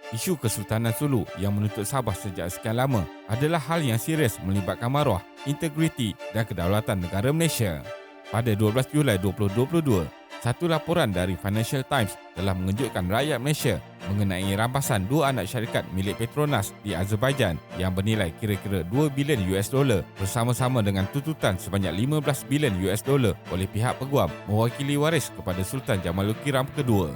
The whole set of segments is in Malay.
Isu Kesultanan Sulu yang menuntut Sabah sejak sekian lama adalah hal yang serius melibatkan maruah, integriti dan kedaulatan negara Malaysia. Pada 12 Julai 2022, satu laporan dari Financial Times telah mengejutkan rakyat Malaysia mengenai rampasan dua anak syarikat milik Petronas di Azerbaijan yang bernilai kira-kira 2 bilion US dollar bersama-sama dengan tuntutan sebanyak 15 bilion US dollar oleh pihak peguam mewakili waris kepada Sultan Jamaluddin Kiram kedua.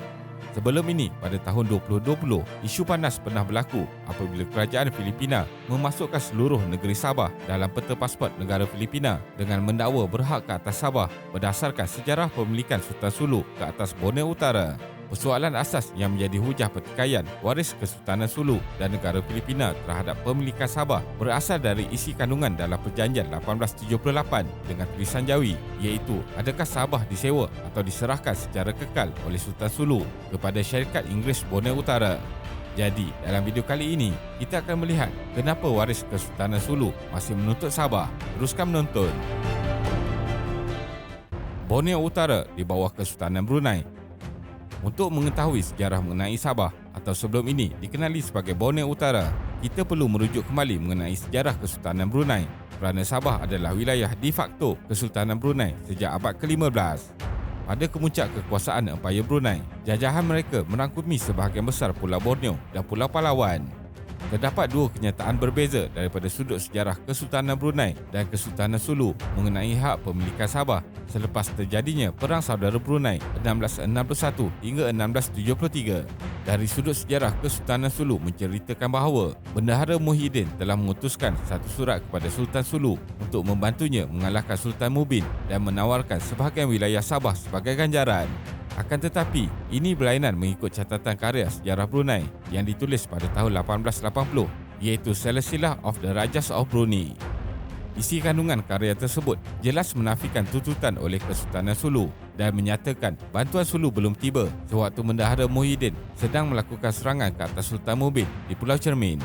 Sebelum ini, pada tahun 2020, isu panas pernah berlaku apabila kerajaan Filipina memasukkan seluruh negeri Sabah dalam peta pasport negara Filipina dengan mendakwa berhak ke atas Sabah berdasarkan sejarah pemilikan Sultan Sulu ke atas Borneo Utara. Persoalan asas yang menjadi hujah pertikaian waris Kesultanan Sulu dan negara Filipina terhadap pemilikan Sabah berasal dari isi kandungan dalam Perjanjian 1878 dengan tulisan Jawi, iaitu adakah Sabah disewa atau diserahkan secara kekal oleh Sultan Sulu kepada syarikat Inggeris Borneo Utara. Jadi, dalam video kali ini, kita akan melihat kenapa waris Kesultanan Sulu masih menuntut Sabah. Teruskan menonton. Borneo Utara di bawah Kesultanan Brunei. Untuk mengetahui sejarah mengenai Sabah atau sebelum ini dikenali sebagai Borneo Utara, kita perlu merujuk kembali mengenai sejarah Kesultanan Brunei kerana Sabah adalah wilayah de facto Kesultanan Brunei sejak abad ke-15. Pada kemuncak kekuasaan Empayar Brunei, jajahan mereka merangkumi sebahagian besar Pulau Borneo dan Pulau Palawan. Terdapat dua kenyataan berbeza daripada sudut sejarah Kesultanan Brunei dan Kesultanan Sulu mengenai hak pemilikan Sabah selepas terjadinya Perang Saudara Brunei 1661 hingga 1673. Dari sudut sejarah, Kesultanan Sulu menceritakan bahawa Bendahara Muhyiddin telah mengutuskan satu surat kepada Sultan Sulu untuk membantunya mengalahkan Sultan Mubin dan menawarkan sebahagian wilayah Sabah sebagai ganjaran. Akan tetapi, ini berlainan mengikut catatan karya sejarah Brunei yang ditulis pada tahun 1880, iaitu Silsilah of the Rajas of Brunei. Isi kandungan karya tersebut jelas menafikan tuntutan oleh Kesultanan Sulu dan menyatakan bantuan Sulu belum tiba sewaktu Bendahara Muhyiddin sedang melakukan serangan ke atas Sultan Mubin di Pulau Cermin.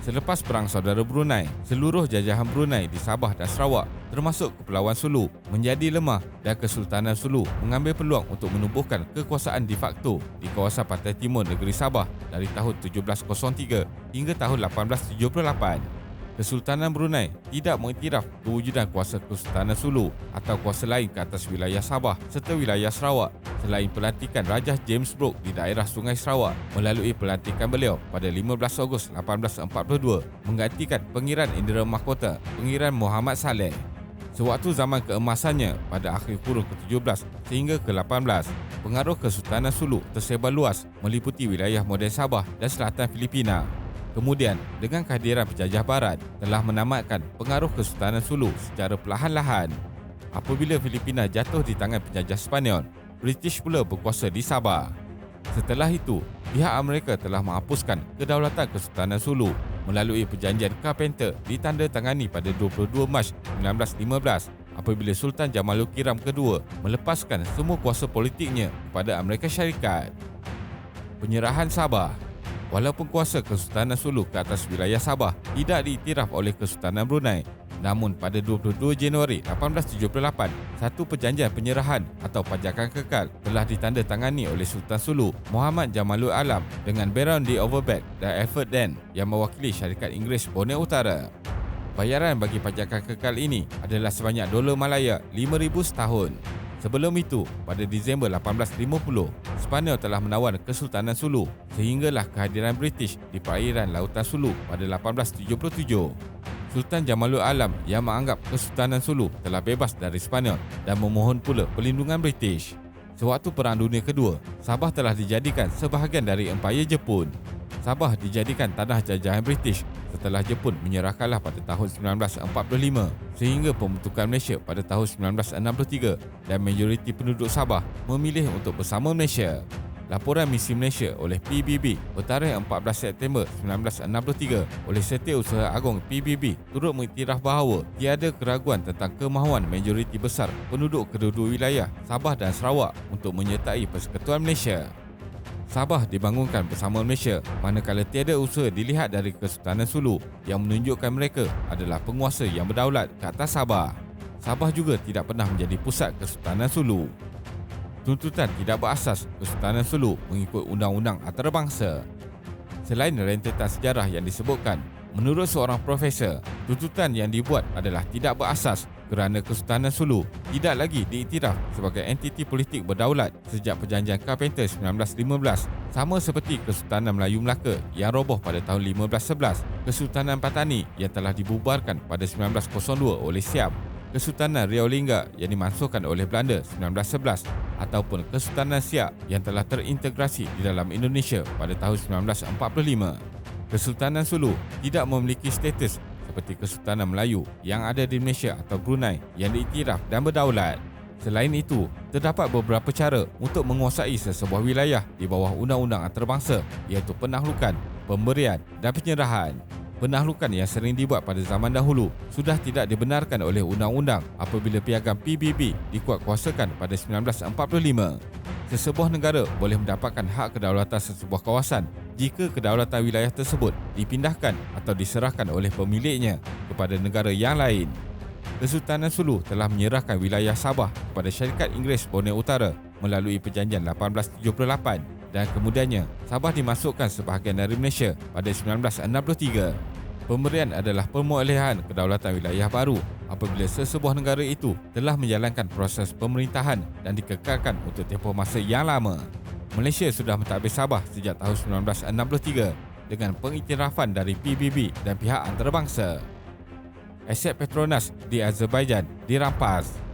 Selepas Perang Saudara Brunei, seluruh jajahan Brunei di Sabah dan Sarawak termasuk Kepulauan Sulu menjadi lemah dan Kesultanan Sulu mengambil peluang untuk menubuhkan kekuasaan de facto di kawasan pantai timur negeri Sabah dari tahun 1703 hingga tahun 1878. Kesultanan Brunei tidak mengiktiraf kewujudan kuasa Kesultanan Sulu atau kuasa lain ke atas wilayah Sabah serta wilayah Sarawak selain pelantikan Raja James Brooke di daerah Sungai Sarawak melalui pelantikan beliau pada 15 Ogos 1842 menggantikan Pengiran Indera Mahkota Pengiran Muhammad Saleh. Sewaktu zaman keemasannya pada akhir kurun ke-17 sehingga ke-18, pengaruh Kesultanan Sulu tersebar luas meliputi wilayah moden Sabah dan selatan Filipina. Kemudian, dengan kehadiran penjajah barat telah menamatkan pengaruh Kesultanan Sulu secara perlahan-lahan. Apabila Filipina jatuh di tangan penjajah Sepanyol, British pula berkuasa di Sabah. Setelah itu, pihak Amerika telah menghapuskan kedaulatan Kesultanan Sulu melalui perjanjian Carpenter ditandatangani pada 22 Mac 1915 apabila Sultan Jamaluddin Kiram kedua melepaskan semua kuasa politiknya kepada Amerika Syarikat. Penyerahan Sabah. Walaupun kuasa Kesultanan Sulu ke atas wilayah Sabah tidak diiktiraf oleh Kesultanan Brunei, namun pada 22 Januari 1878, satu perjanjian penyerahan atau pajakan kekal telah ditandatangani oleh Sultan Sulu Muhammad Jamaluddin Alam dengan Baron de Overbeck dan Alfred Den yang mewakili syarikat Inggeris Borneo Utara. Bayaran bagi pajakan kekal ini adalah sebanyak dolar Malaya 5,000 setahun. Sebelum itu, pada Disember 1850, Sepanyol telah menawar Kesultanan Sulu sehinggalah kehadiran British di perairan Lautan Sulu pada 1877. Sultan Jamaluddin Alam yang menganggap Kesultanan Sulu telah bebas dari Sepanyol dan memohon pula perlindungan British. Sewaktu Perang Dunia Kedua, Sabah telah dijadikan sebahagian dari Empayar Jepun. Sabah dijadikan tanah jajahan British setelah Jepun menyerahkanlah pada tahun 1945 sehingga pembentukan Malaysia pada tahun 1963 dan majoriti penduduk Sabah memilih untuk bersama Malaysia. Laporan Misi Malaysia oleh PBB bertarikh 14 September 1963 oleh Setiausaha Agong PBB turut mengiktiraf bahawa tiada keraguan tentang kemahuan majoriti besar penduduk kedua-dua wilayah Sabah dan Sarawak untuk menyertai Persekutuan Malaysia. Sabah dibangunkan bersama Malaysia manakala tiada usaha dilihat dari Kesultanan Sulu yang menunjukkan mereka adalah penguasa yang berdaulat ke atas Sabah. Sabah juga tidak pernah menjadi pusat Kesultanan Sulu. Tuntutan tidak berasas Kesultanan Sulu mengikut Undang-Undang Antarabangsa. Selain rentetan sejarah yang disebutkan, menurut seorang profesor, tuntutan yang dibuat adalah tidak berasas kerana Kesultanan Sulu tidak lagi diiktiraf sebagai entiti politik berdaulat sejak Perjanjian Carpenter 1915, sama seperti Kesultanan Melayu Melaka yang roboh pada tahun 1511, Kesultanan Patani yang telah dibubarkan pada 1902 oleh Siam, Kesultanan Riau Lingga yang dimansuhkan oleh Belanda 1911 ataupun Kesultanan Siak yang telah terintegrasi di dalam Indonesia pada tahun 1945. Kesultanan Sulu tidak memiliki status seperti Kesultanan Melayu yang ada di Malaysia atau Brunei yang diiktiraf dan berdaulat. Selain itu, terdapat beberapa cara untuk menguasai sesebuah wilayah di bawah undang-undang antarabangsa, iaitu penaklukan, pemberian dan penyerahan. Penaklukan yang sering dibuat pada zaman dahulu sudah tidak dibenarkan oleh undang-undang apabila piagam PBB dikuatkuasakan pada 1945. Sesebuah negara boleh mendapatkan hak kedaulatan sesebuah kawasan jika kedaulatan wilayah tersebut dipindahkan atau diserahkan oleh pemiliknya kepada negara yang lain. Kesultanan Sulu telah menyerahkan wilayah Sabah kepada syarikat Inggeris Borneo Utara melalui Perjanjian 1878 dan kemudiannya Sabah dimasukkan sebahagian dari Malaysia pada 1963. Pemberian adalah pemulihan kedaulatan wilayah baru apabila sesebuah negara itu telah menjalankan proses pemerintahan dan dikekalkan untuk tempoh masa yang lama. Malaysia sudah mentadbir Sabah sejak tahun 1963 dengan pengiktirafan dari PBB dan pihak antarabangsa. Aset Petronas di Azerbaijan dirampas.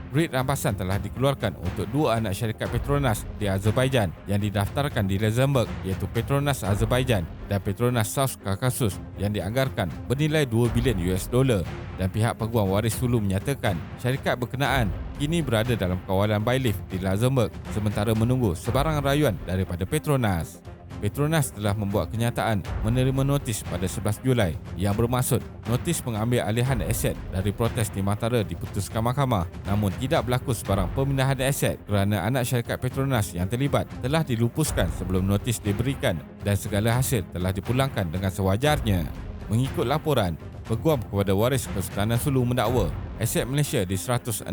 Brit rampasan telah dikeluarkan untuk dua anak syarikat Petronas di Azerbaijan yang didaftarkan di Luxembourg, iaitu Petronas Azerbaijan dan Petronas South Caucasus yang dianggarkan bernilai 2 bilion US dollar, dan pihak peguam waris Sulu menyatakan syarikat berkenaan kini berada dalam kawalan bailiff di Luxembourg sementara menunggu sebarang rayuan daripada Petronas. Petronas telah membuat kenyataan menerima notis pada 11 Julai yang bermaksud notis pengambil alihan aset dari protes di Mantara diputuskan mahkamah, namun tidak berlaku sebarang pemindahan aset kerana anak syarikat Petronas yang terlibat telah dilupuskan sebelum notis diberikan dan segala hasil telah dipulangkan dengan sewajarnya. Mengikut laporan, peguam kepada waris Kesultanan Sulu mendakwa aset Malaysia di 169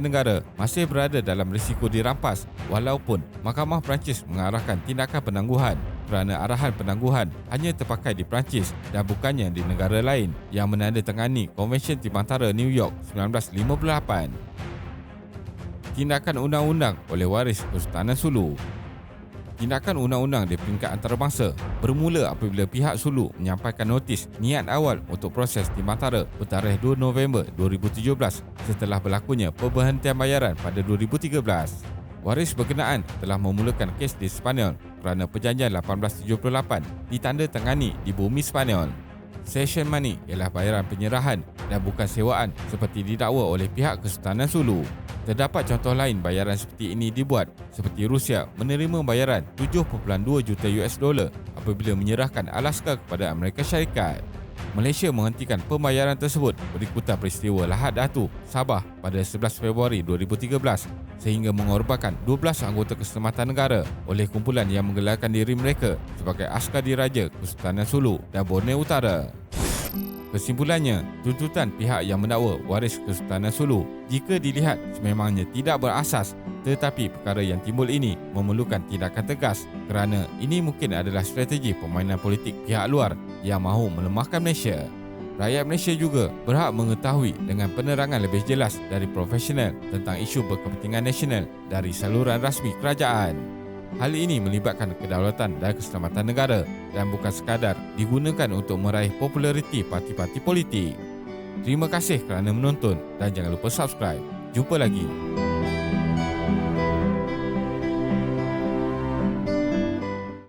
negara masih berada dalam risiko dirampas walaupun Mahkamah Perancis mengarahkan tindakan penangguhan kerana arahan penangguhan hanya terpakai di Perancis dan bukannya di negara lain yang menandatangani Konvensyen Timantara New York 1958. Tindakan undang-undang oleh waris Kesultanan Sulu. Tindakan undang-undang di peringkat antarabangsa bermula apabila pihak Sulu menyampaikan notis niat awal untuk proses di Mantara bertarikh 2 November 2017 setelah berlakunya pemberhentian bayaran pada 2013. Waris berkenaan telah memulakan kes di Sepanyol kerana Perjanjian 1878 ditandatangani di bumi Sepanyol. Session money ialah bayaran penyerahan dan bukan sewaan seperti didakwa oleh pihak Kesultanan Sulu. Terdapat contoh lain bayaran seperti ini dibuat, seperti Rusia menerima bayaran 7.2 juta US dollar apabila menyerahkan Alaska kepada Amerika Syarikat. Malaysia menghentikan pembayaran tersebut berikutan peristiwa Lahad Datu, Sabah pada 11 Februari 2013 sehingga mengorbankan 12 anggota keselamatan negara oleh kumpulan yang menggelarkan diri mereka sebagai askar diraja Kesultanan Sulu dan Borneo Utara. Kesimpulannya, tuntutan pihak yang mendakwa waris Kesultanan Sulu jika dilihat sememangnya tidak berasas, tetapi perkara yang timbul ini memerlukan tindakan tegas kerana ini mungkin adalah strategi permainan politik pihak luar yang mahu melemahkan Malaysia. Rakyat Malaysia juga berhak mengetahui dengan penerangan lebih jelas dari profesional tentang isu berkepentingan nasional dari saluran rasmi kerajaan. Hal ini melibatkan kedaulatan dan keselamatan negara dan bukan sekadar digunakan untuk meraih populariti parti-parti politik. Terima kasih kerana menonton dan jangan lupa subscribe. Jumpa lagi.